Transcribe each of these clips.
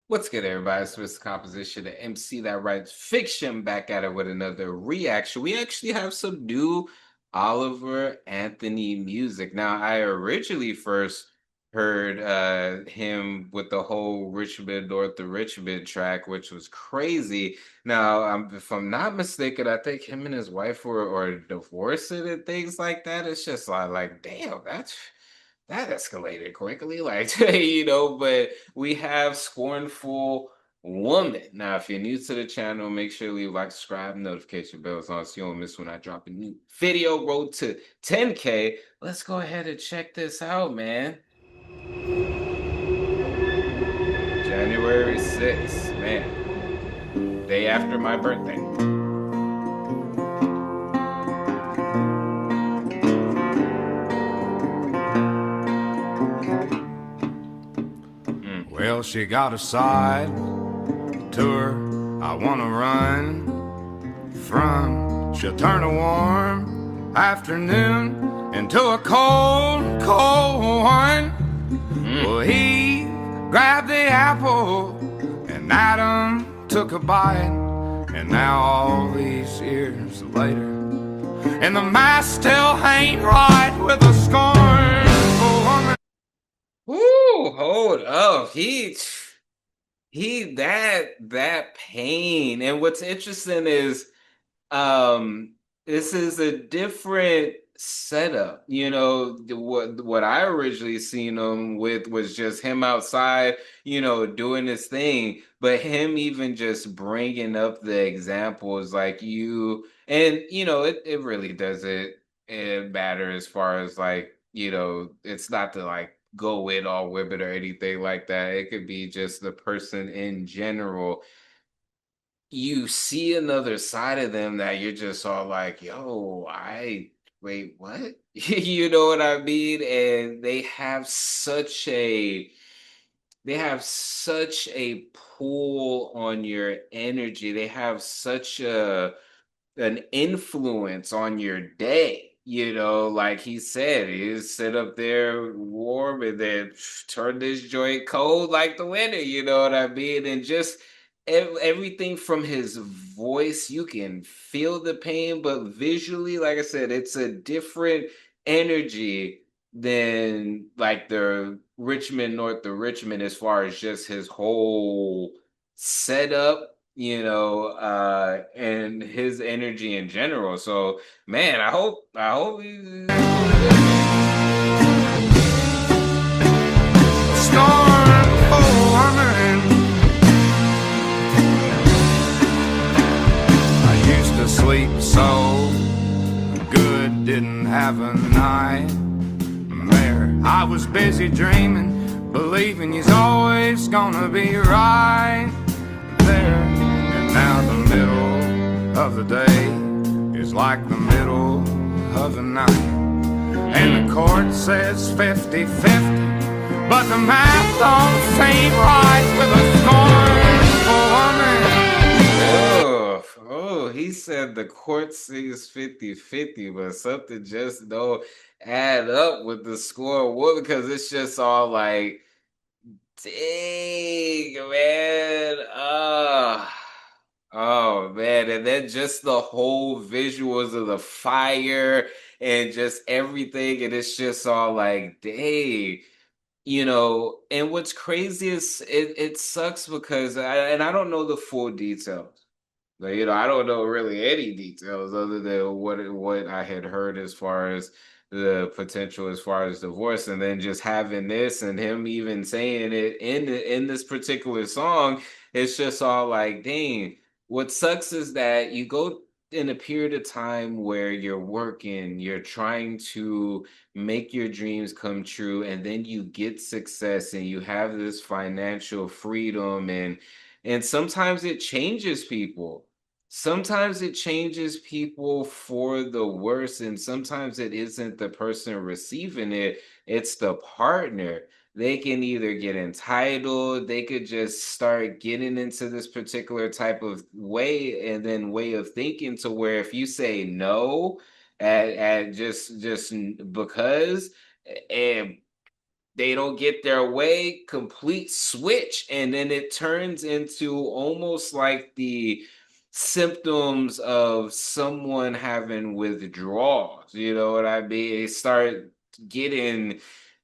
What's good, everybody? It's Mr. Composition, the MC that writes fiction, back at it with another reaction. We actually have some new Oliver Anthony music. Now, I originally first heard him with the whole Richmond North the Richmond track, which was crazy. Now, if I'm not mistaken, I think him and his wife were divorcing and things like that. It's just like damn, that escalated quickly, like but we have Scornful Woman. Now, if you're new to the channel, make sure you leave a like, subscribe, notification bells on so you don't miss when I drop a new video. Road to 10K. Let's go ahead and check this out, man. January 6th, man. Day after my birthday. Well, she got a side to her I wanna run from. She'll turn a warm afternoon into a cold, cold one. Well, he grabbed the apple and Adam took a bite. And now all these years later, and the mask still ain't right with a scornful woman. Woo, hold up. That pain. And what's interesting is this is a different setup. What I originally seen him with was just him outside, doing his thing, but him even just bringing up the examples like it really doesn't matter as far as like, it's not to like go in all with it or anything like that. It could be just the person in general. You see another side of them that you're just all like, yo, I wait, what? You know what I mean? And they have such a pull on your energy. They have such an influence on your day. Like he said, he sit up there warm and then turn this joint cold like the winter. You know what I mean? And just everything from his voice, you can feel the pain, but visually, like I said, it's a different energy than like the Richmond North the Richmond as far as just his whole setup, and his energy in general. So, man, I hope he. Scornful woman. I used to sleep so good, didn't have a nightmare. I was busy dreaming, believing you's always gonna be right there. And now the middle of the day is like the middle of the night. And the court says 50-50, but the math don't seem right with a scornful woman. He said the court says 50-50, but something just don't add up with the score. What? Because it's just all like, dang, man. Oh man, and then just the whole visuals of the fire and just everything, and it's just all like, dang. And what's crazy is it sucks because I don't know the full details. Like, I don't know really any details other than what I had heard as far as the potential as far as divorce, and then just having this and him even saying it in this particular song, it's just all like, dang. What sucks is that you go in a period of time where you're working, you're trying to make your dreams come true, and then you get success and you have this financial freedom, and sometimes it changes people. Sometimes it changes people for the worse, and sometimes it isn't the person receiving it, it's the partner. They can either get entitled, they could just start getting into this particular type of way and then way of thinking to where if you say no at just because, and they don't get their way, complete switch, and then it turns into almost like the symptoms of someone having withdrawals. You know what I mean? They start getting,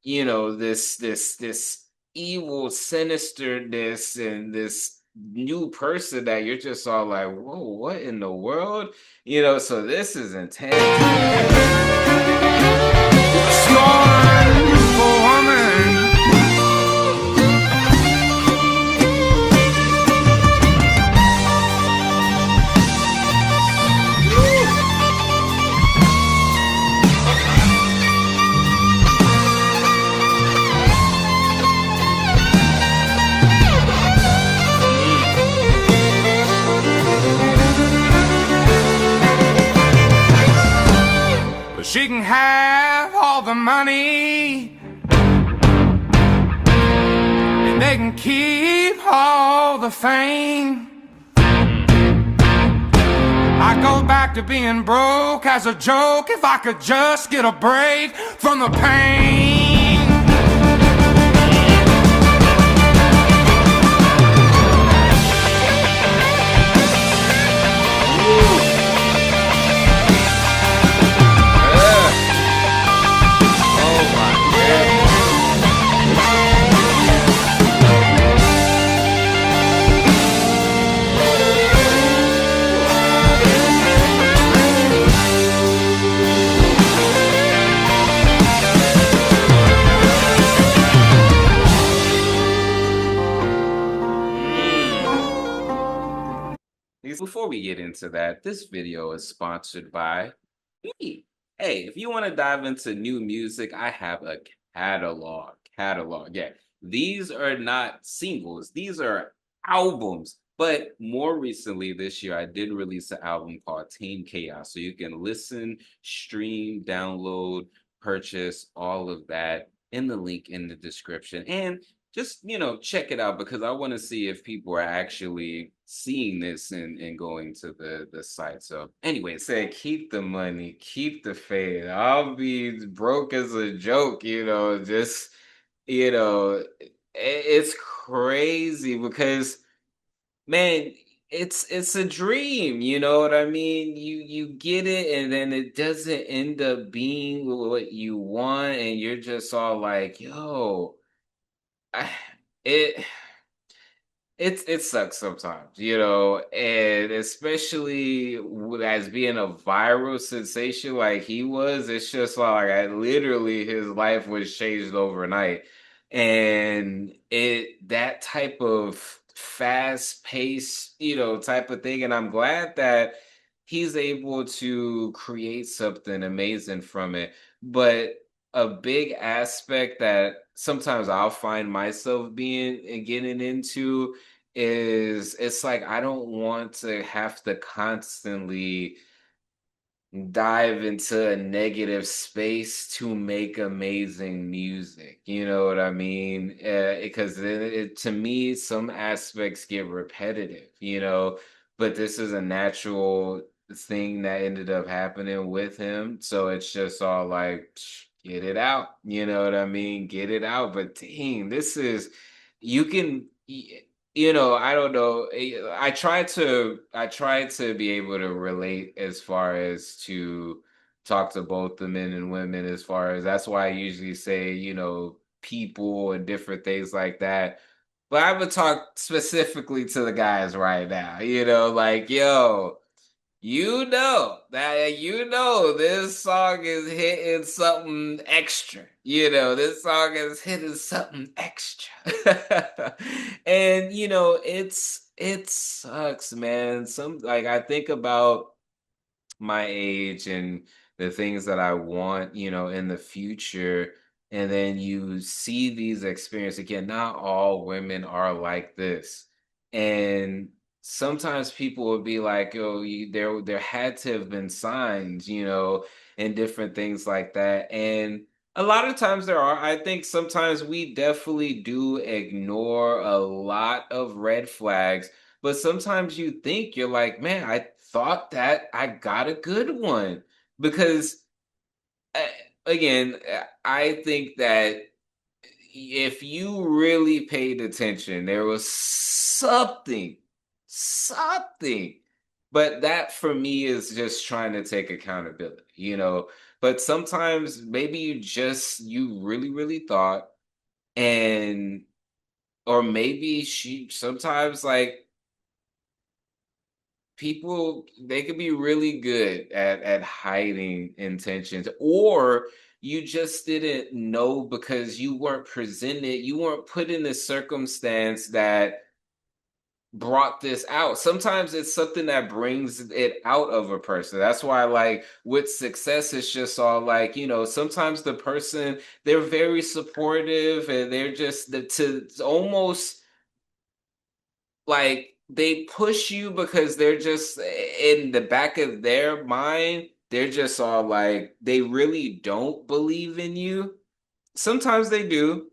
this evil sinisterness and this new person that you're just all like, whoa, what in the world? So this is intense. Scornful woman. She can have all the money, and they can keep all the fame. I go back to being broke as a joke if I could just get a break from the pain. Oh my goodness. Before we get into that, this video is sponsored by me. Hey, if you want to dive into new music, I have a catalog. Catalog. Yeah. These are not singles, these are albums. But more recently this year, I did release an album called Tame Chaos. So you can listen, stream, download, purchase all of that in the link in the description. And just check it out because I want to see if people are actually seeing this and going to the site. So anyway, it said keep the money, keep the faith. I'll be broke as a joke, just it's crazy because, man, it's a dream, you know what I mean? You get it and then it doesn't end up being what you want, and you're just all like, yo, I, it it sucks sometimes, and especially as being a viral sensation like he was, it's just like I literally his life was changed overnight. And that type of fast pace, type of thing. And I'm glad that he's able to create something amazing from it. But a big aspect that sometimes I'll find myself being and getting into is it's like I don't want to have to constantly dive into a negative space to make amazing music. You know what I mean? Because then to me, some aspects get repetitive, but this is a natural thing that ended up happening with him. So it's just all like, get it out. You know what I mean? Get it out. But dang, you can. I don't know. I try to be able to relate as far as to talk to both the men and women as far as that's why I usually say, people and different things like that. But I would talk specifically to the guys right now, like, yo, this song is hitting something extra. This song is hitting something extra. And it sucks, man. Some like I think about my age and the things that I want, in the future. And then you see these experiences again. Not all women are like this, and sometimes people will be like, "Oh, there had to have been signs, and different things like that." And a lot of times there are. I think sometimes we definitely do ignore a lot of red flags, but sometimes you think you're like, man, I thought that I got a good one because, uh, again, I think that if you really paid attention, there was something. But that for me is just trying to take accountability, you know. But sometimes maybe you really, really thought, and or maybe she sometimes like people they could be really good at hiding intentions, or you just didn't know because you weren't put in the circumstance that brought this out. Sometimes it's something that brings it out of a person. That's why like with success it's just all like, you know, sometimes the person they're very supportive and they're just to almost like they push you because they're just in the back of their mind, they're just all like they really don't believe in you. Sometimes they do,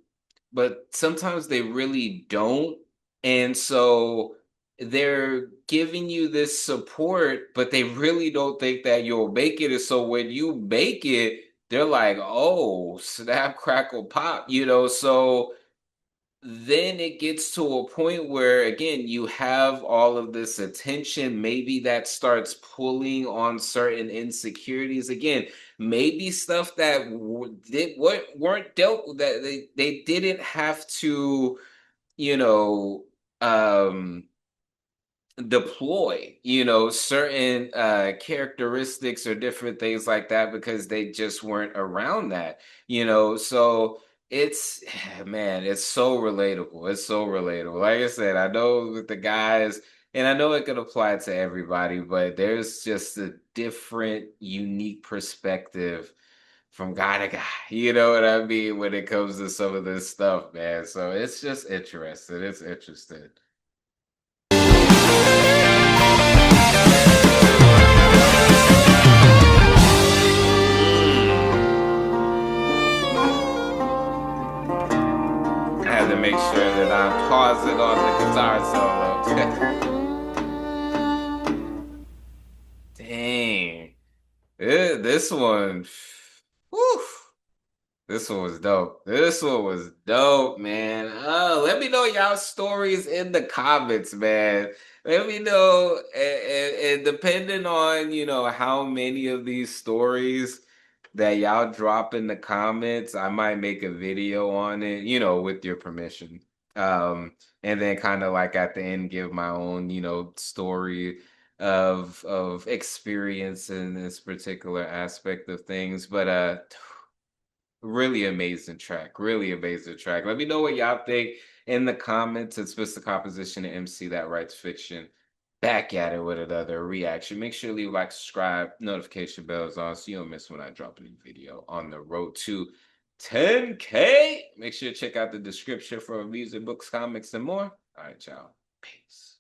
but sometimes they really don't. And so they're giving you this support, but they really don't think that you'll make it. And so when you make it, they're like, oh, snap, crackle, pop, you know. So then it gets to a point where again you have all of this attention, maybe that starts pulling on certain insecurities again, maybe stuff that what weren't dealt with, that they didn't have to, you know, um deploy, you know, certain characteristics or different things like that because they just weren't around that, you know. So it's man, it's so relatable. It's so relatable. Like I said, I know with the guys, and I know it could apply to everybody, but there's just a different, unique perspective from guy to guy. You know what I mean when it comes to some of this stuff, man. So it's just interesting. It's interesting. Mm. I had to make sure that I'm pausing on the guitar solo. Dang. This one. Whew. This one was dope. This one was dope, man. Let me know y'all stories in the comments, man. Let me know, and depending on, you know, how many of these stories that y'all drop in the comments, I might make a video on it, you know, with your permission. Um, and then kind of like at the end, give my own, you know, story of experience in this particular aspect of things. But really amazing track. Really amazing track. Let me know what y'all think in the comments. It's Mr. Composition and MC that writes fiction. Back at it with another reaction. Make sure to leave a like, subscribe, notification bells on so you don't miss when I drop a new video on the road to 10K. Make sure to check out the description for music, books, comics, and more. All right, y'all. Peace.